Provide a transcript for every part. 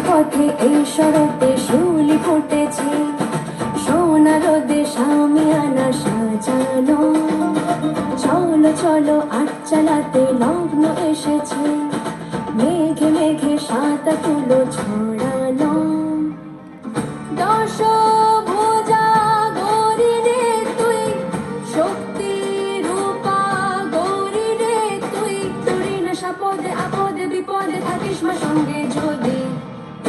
পথে এই সড়কে শিউলি ফুটেছে, সোনা রোদে শামিয়ানা সাজানো। চলো চলো আট চালাতে লগ্ন এসেছে, মেঘে মেঘে সাদা তুলো ছড়ানো। দশভুজা গৌরী রে তুই, শক্তি রূপা গৌরী রে তুই, তোরি না সাপদে আপদে বিপদে থাকিস মা সঙ্গে যদি।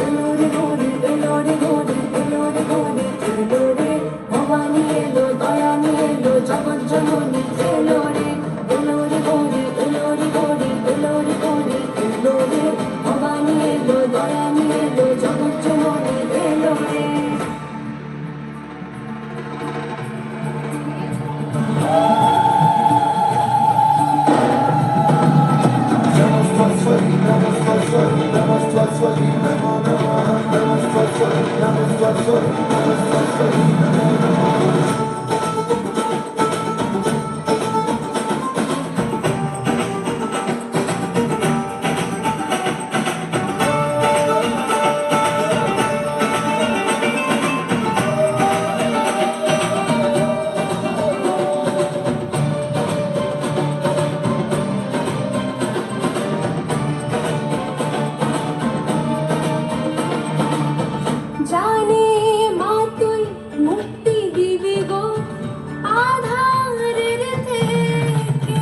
এলো রে গৌরী, এলো রে গৌরী, এলো রে গৌরী, এলো রে ভবানী এলো, দয়ানী এলো, জগৎ জননী এলো রে। এলো রে গৌরী, এলো রে গৌরী, এলো রে গৌরী, এলো রে ভবানী এলো, দয়ানী এলো, জগৎ জননী এলো রে। জানি মা তুই মুক্তি দিবি গো আধারের থেকে,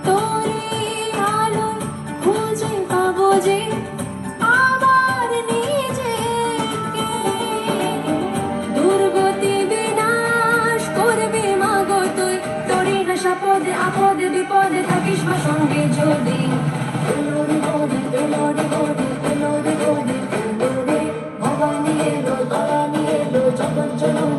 তোরে আলোয় খুঁজে পাবো যে আবার নিজেকে। দুর্গতি বিনাশ করবি মা গো তুই, তোরে না সাপদে আপদে বিপদে থাকিস মা সঙ্গে যদি। এলো রে গৌরী, এলো রে গৌরী, এলো রে গৌরী, এলো রে ভবানী এলো, দয়ানী এলো, জগৎ জননী